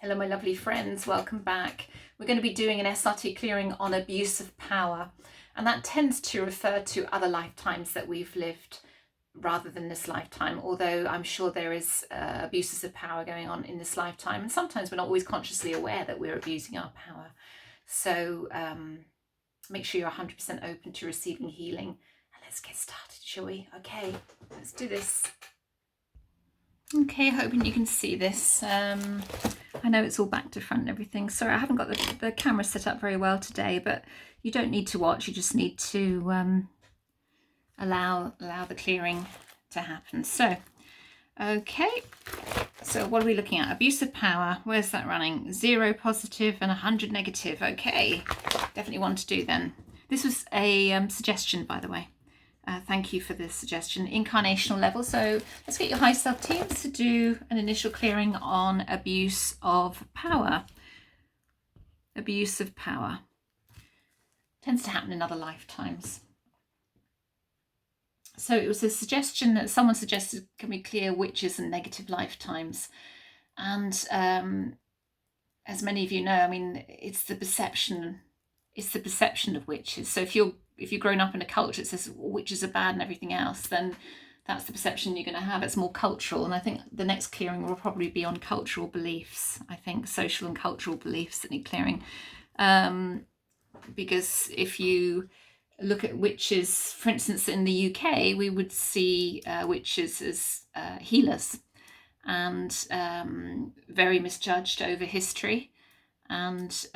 Hello, my lovely friends. Welcome back. We're going to be doing an SRT clearing on abuse of power, and that tends to refer to other lifetimes that we've lived rather than this lifetime, although I'm sure there is abuses of power going on in this lifetime, and sometimes we're not always consciously aware that we're abusing our power. So make sure you're 100% open to receiving healing, and let's get started, shall we? Okay, let's do this. Okay, hoping you can see this. I know it's all back to front and everything. Sorry, I haven't got the camera set up very well today, but you don't need to watch. You just need to allow the clearing to happen. So, okay. So what are we looking at? Abuse of power. Where's that running? 0 positive and 100 negative. Okay, definitely want to do then. This was a suggestion, by the way. Thank you for this suggestion. Incarnational level. So let's get your high self teams to do an initial clearing on abuse of power. Abuse of power tends to happen in other lifetimes. So it was a suggestion that someone suggested, can we clear witches and negative lifetimes? And as many of you know, I mean, it's the perception of witches. So if you've grown up in a culture that says witches are bad and everything else, then that's the perception you're going to have. It's more cultural, and I think the next clearing will probably be on cultural beliefs. I think social and cultural beliefs that need clearing, because if you look at witches, for instance, in the UK, we would see witches as healers, and very misjudged over history, and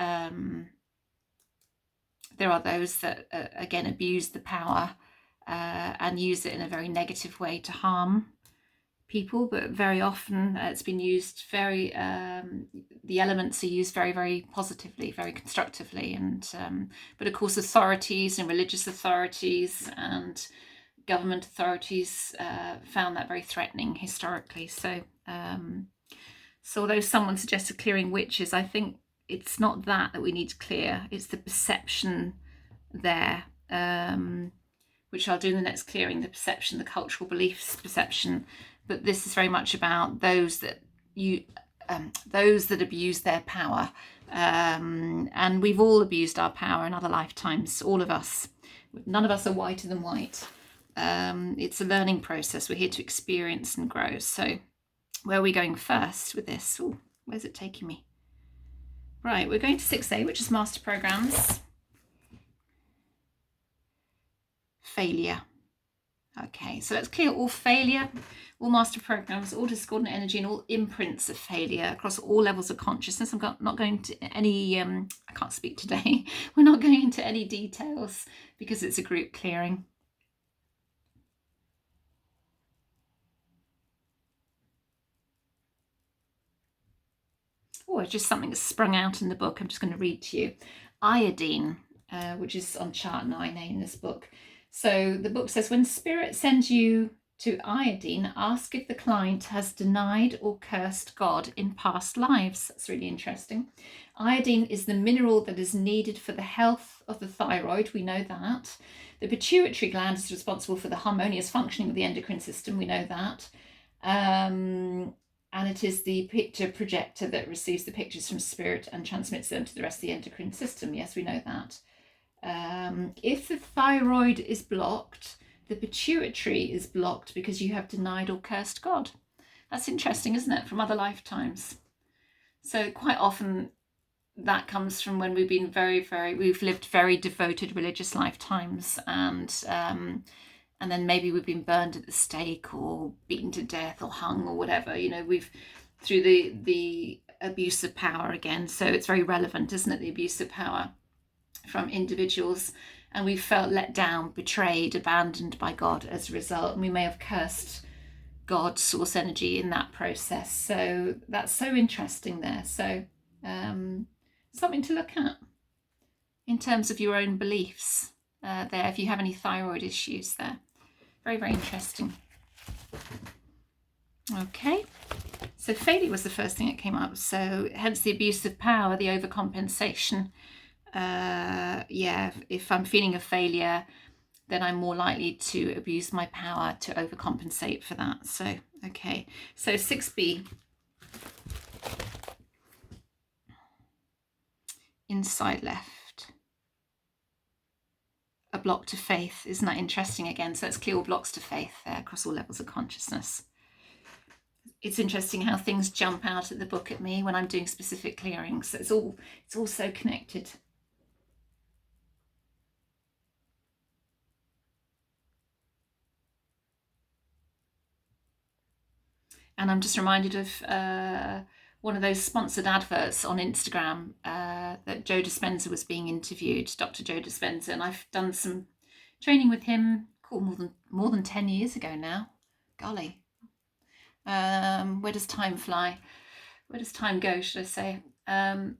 there are those that, again, abuse the power and use it in a very negative way to harm people. But very often it's been used the elements are used very, very positively, very constructively. And but of course, authorities and religious authorities and government authorities found that very threatening historically. So, so although someone suggested clearing witches, I think it's not that we need to clear, it's the perception there, which I'll do in the next clearing, the perception, the cultural beliefs perception. But this is very much about those that abuse their power. And we've all abused our power in other lifetimes, all of us. None of us are whiter than white. It's a learning process. We're here to experience and grow. So where are we going first with this? Ooh, where's it taking me? Right, we're going to 6A, which is master programs. Failure. Okay, so let's clear all failure, all master programs, all discordant energy, and all imprints of failure across all levels of consciousness. I'm not going to any, I can't speak today. We're not going into any details because it's a group clearing. Oh, it's just something that's sprung out in the book. I'm just going to read to you. Iodine, which is on chart 9A in this book. So the book says, when spirit sends you to iodine, ask if the client has denied or cursed God in past lives. That's really interesting. Iodine is the mineral that is needed for the health of the thyroid. We know that. The pituitary gland is responsible for the harmonious functioning of the endocrine system. We know that. And it is the picture projector that receives the pictures from spirit and transmits them to the rest of the endocrine system. Yes, we know that. If the thyroid is blocked, the pituitary is blocked because you have denied or cursed God. That's interesting, isn't it? From other lifetimes. So quite often that comes from when we've been we've lived very devoted religious lifetimes, and then maybe we've been burned at the stake or beaten to death or hung or whatever, you know, we've through the abuse of power again. So it's very relevant, isn't it? The abuse of power from individuals, and we felt let down, betrayed, abandoned by God as a result, and we may have cursed God, source energy, in that process. So that's so interesting there. So something to look at in terms of your own beliefs there, if you have any thyroid issues there. Very, very interesting. Okay, so failure was the first thing that came up. So hence the abuse of power, the overcompensation. Yeah, if I'm feeling a failure, then I'm more likely to abuse my power to overcompensate for that. So, okay, so 6B. inside left. A block to faith. Isn't that interesting again? So let's clear all blocks to faith there across all levels of consciousness. It's interesting how things jump out at the book at me when I'm doing specific clearings. So it's all so connected. And I'm just reminded of one of those sponsored adverts on Instagram that Joe Dispenza was being interviewed, Dr. Joe Dispenza, and I've done some training with him more than 10 years ago now. Golly. Where does time fly? Where does time go, should I say? And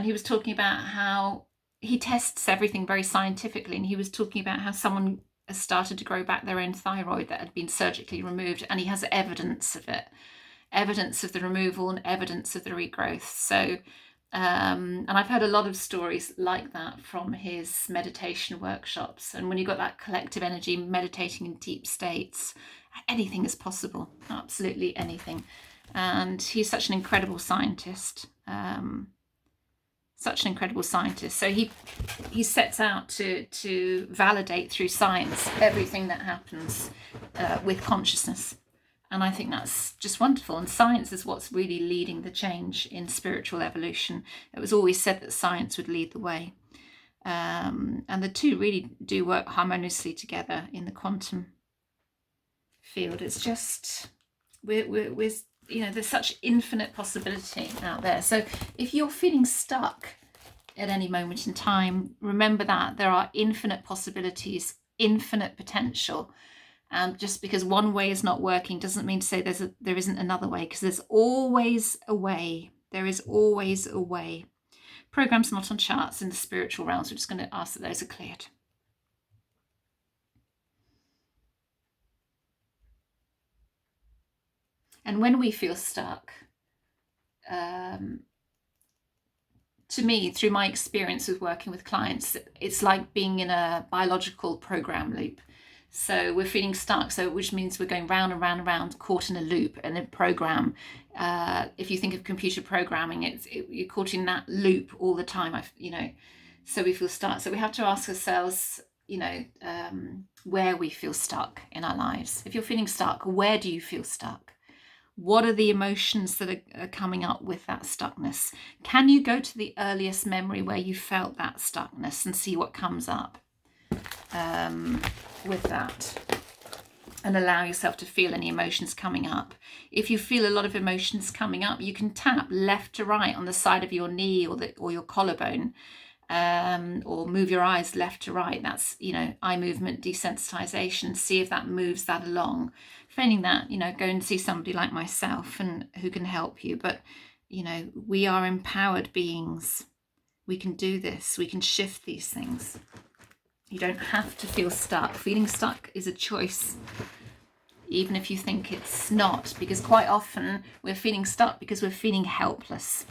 he was talking about how he tests everything very scientifically, and he was talking about how someone has started to grow back their own thyroid that had been surgically removed, and he has evidence of it, evidence of the removal and evidence of the regrowth. So and I've heard a lot of stories like that from his meditation workshops. And when you've got that collective energy meditating in deep states, anything is possible, absolutely anything. And he's such an incredible scientist. So he sets out to validate through science everything that happens with consciousness. And I think that's just wonderful. And science is what's really leading the change in spiritual evolution. It was always said that science would lead the way. And the two really do work harmoniously together in the quantum field. It's just, we're there's such infinite possibility out there. So if you're feeling stuck at any moment in time, remember that there are infinite possibilities, infinite potential. And just because one way is not working doesn't mean to say there isn't another way, because there's always a way. There is always a way. Programs not on charts in the spiritual realms. We're just going to ask that those are cleared. And when we feel stuck, to me, through my experience with working with clients, it's like being in a biological program loop. So we're feeling stuck, which means we're going round and round and round, caught in a loop and a program. If you think of computer programming, you're caught in that loop all the time. So we feel stuck. So we have to ask ourselves, where we feel stuck in our lives. If you're feeling stuck, where do you feel stuck? What are the emotions that are coming up with that stuckness? Can you go to the earliest memory where you felt that stuckness and see what comes up with that, and allow yourself to feel any emotions coming up? If you feel a lot of emotions coming up, you can tap left to right on the side of your knee or your collarbone, or move your eyes left to right. That's, eye movement desensitization. See if that moves that along. Failing that, go and see somebody like myself and who can help you. But, we are empowered beings. We can do this. We can shift these things. You don't have to feel stuck. Feeling stuck is a choice, even if you think it's not, because quite often we're feeling stuck because we're feeling helpless.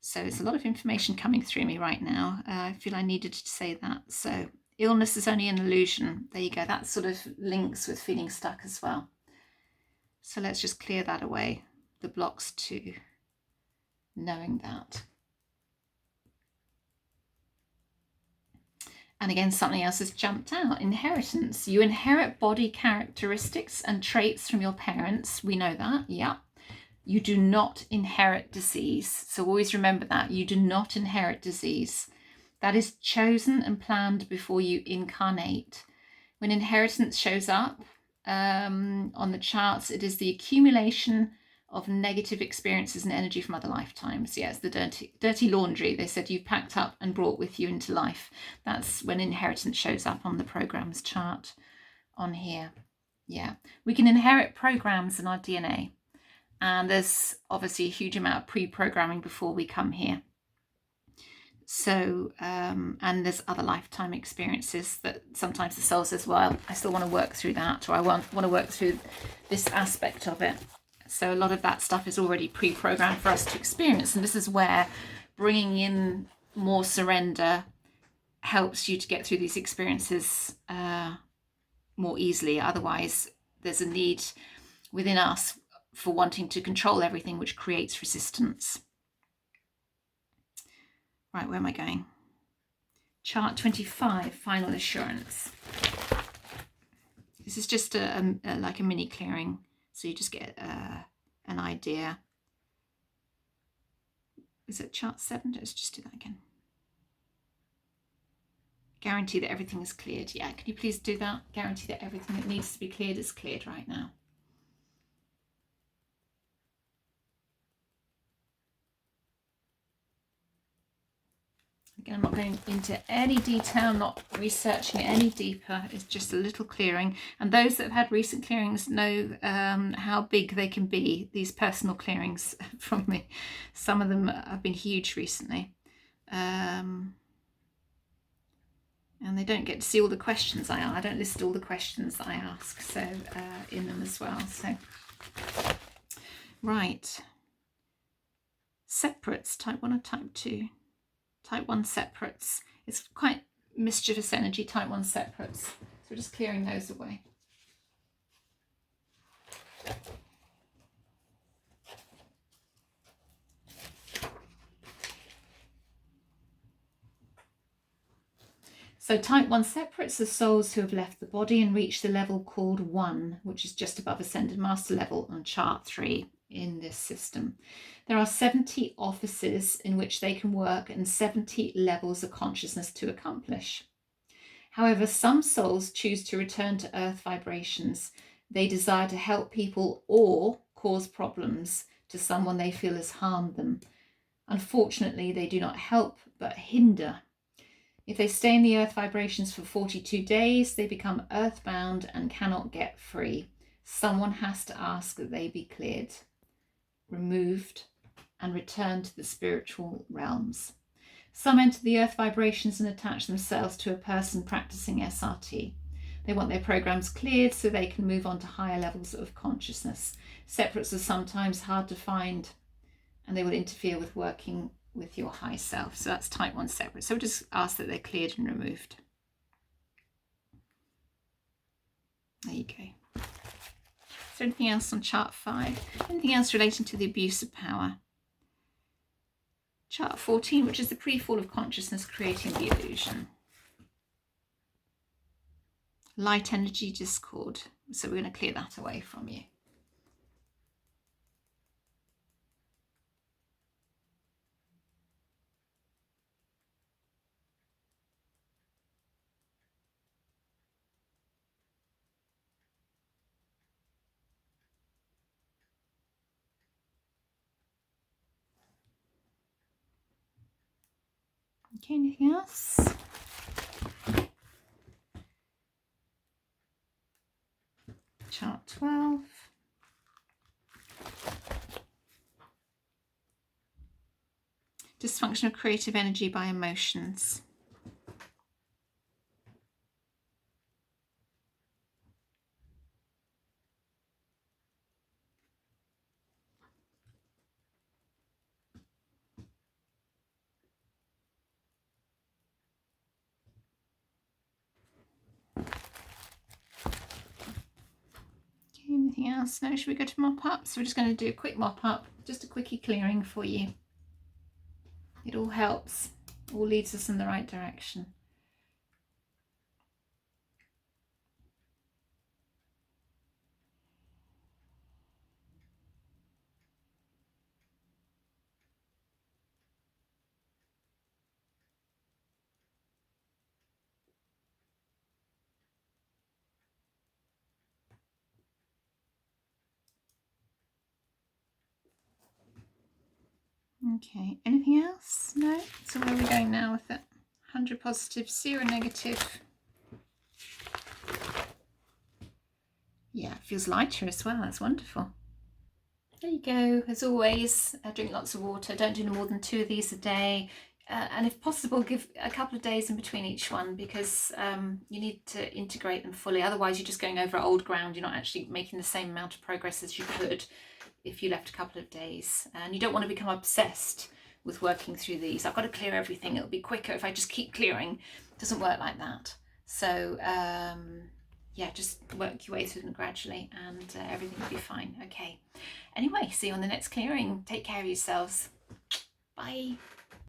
So there's a lot of information coming through me right now. I feel I needed to say that. So illness is only an illusion. There you go. That sort of links with feeling stuck as well. So let's just clear that away, the blocks to knowing that. And again, something else has jumped out. Inheritance. You inherit body characteristics and traits from your parents. We know that. Yeah. You do not inherit disease. So always remember that. You do not inherit disease. That is chosen and planned before you incarnate. When inheritance shows up on the charts, it is the accumulation of negative experiences and energy from other lifetimes. Yeah, it's the dirty laundry they said you've packed up and brought with you into life. That's when inheritance shows up on the programs chart on here. Yeah, we can inherit programs in our DNA. And there's obviously a huge amount of pre-programming before we come here. So, and there's other lifetime experiences that sometimes the soul says, well, I still want to work through that, or I want to work through this aspect of it. So a lot of that stuff is already pre-programmed for us to experience. And this is where bringing in more surrender helps you to get through these experiences more easily. Otherwise, there's a need within us for wanting to control everything, which creates resistance. Right, where am I going? Chart 25, final assurance. This is just like a mini clearing, so you just get an idea. Is it chart 7? Let's just do that again. Guarantee that everything is cleared. Yeah, can you please do that? Guarantee that everything that needs to be cleared is cleared right now. Again, I'm not going into any detail, not researching it any deeper. It's just a little clearing. And those that have had recent clearings know how big they can be, these personal clearings from me. Some of them have been huge recently. And they don't get to see all the questions I don't list all the questions that I ask, so in them as well. So, right. Separates, type 1 or type 2? Type 1 separates. It's quite mischievous energy, type 1 separates. So we're just clearing those away. So type 1 separates are souls who have left the body and reached the level called 1, which is just above Ascended Master level on chart 3 in this system. There are 70 offices in which they can work and 70 levels of consciousness to accomplish. However, some souls choose to return to earth vibrations. They desire to help people or cause problems to someone they feel has harmed them. Unfortunately, they do not help but hinder. If they stay in the earth vibrations for 42 days, they become earthbound and cannot get free. Someone has to ask that they be cleared, removed, and returned to the spiritual realms. Some enter the earth vibrations and attach themselves to a person practicing SRT. They want their programs cleared so they can move on to higher levels of consciousness. Separates are sometimes hard to find, and they will interfere with working with your high self. So that's type 1 separate. So we just ask that they're cleared and removed. There you go. Is there anything else on chart 5? Anything else relating to the abuse of power? Chart 14, which is the pre-fall of consciousness creating the illusion. Light energy discord. So we're going to clear that away from you. Okay, anything else? Chart 12. Dysfunction of creative energy by emotions. Anything else? No, should we go to mop up? So we're just going to do a quick mop up, just a quickie clearing for you. It all helps, all leads us in the right direction. Okay, anything else? No? So where are we going now with it? 100 positive, 0 negative. Yeah, it feels lighter as well. That's wonderful. There you go. As always, drink lots of water. Don't do no more than 2 of these a day. And if possible, give a couple of days in between each one, because you need to integrate them fully. Otherwise, you're just going over old ground. You're not actually making the same amount of progress as you could if you left a couple of days. And you don't want to become obsessed with working through these. I've got to clear everything. It'll be quicker if I just keep clearing. It doesn't work like that. So yeah, just work your way through them gradually and everything will be fine. Okay. Anyway, see you on the next clearing. Take care of yourselves. Bye.